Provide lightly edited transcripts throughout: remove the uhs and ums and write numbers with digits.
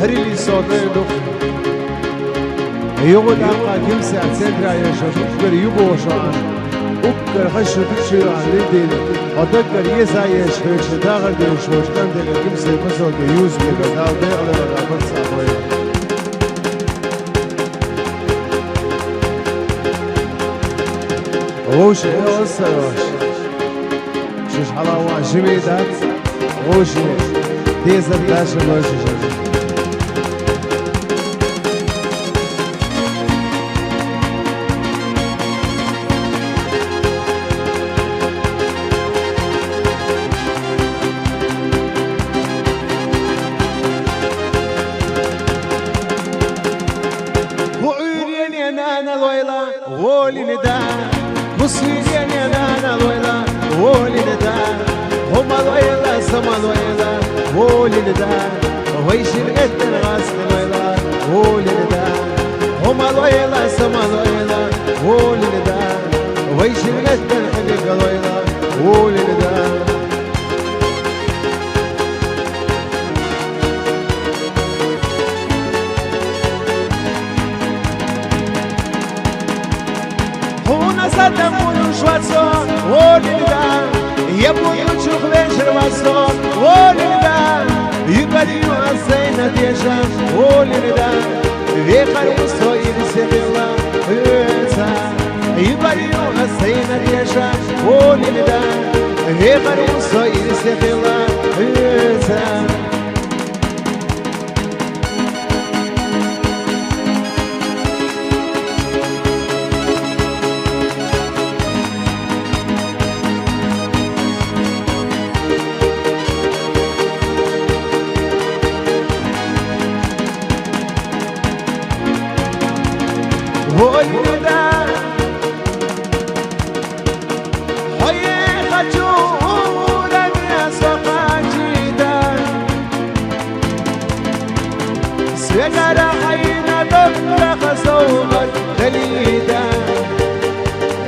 هريلي صوتي دوخ يقول أبقى كم ساعة سندرا يا شاشوش بريوبو وشان أكر خشو تشير على الدين أتذكر يسعى شوش داخل دين شوش كان دين كم ساعة مسؤول بيوز بيقدر ده على الأقل ساعة غوشي أصلاً شوش حلاوة شميدات غوشي تيزر داش غوشي وعيرين يا نانا الويلة غولي نداء مصيرين يا نانا الويلة غولي نداء هما الويلة سما الويلة غولي نداء ويش القدر غاسل الويلة غولي نداء هما الويلة سما الويلة غولي نداء ويش القدر حقيق الويلة غولي نداء Sadamunu shvatso, olida, yabunu chuklen shirvatso, olida, yukariyu asayna desha, olida, vekharu soyir sebila, esa, yukariyu asayna desha, olida, vekharu soyir sebila, esa. ولدا هيا خجولا يا سقاجيدا سيجر حين تطلق صوبك دليدا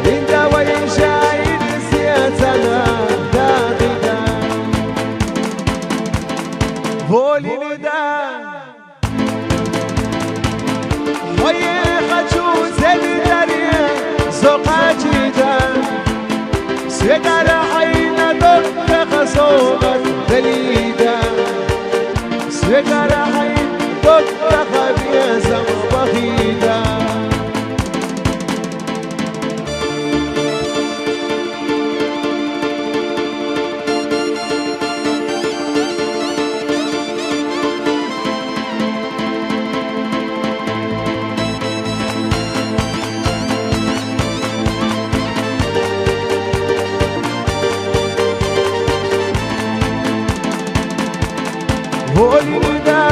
انت ويشاهد سياسنا داخدا ولدا هيا سيجر حين تطلق صوبك دليدا سيجر حين تطلق بيزم بخيدا ولدا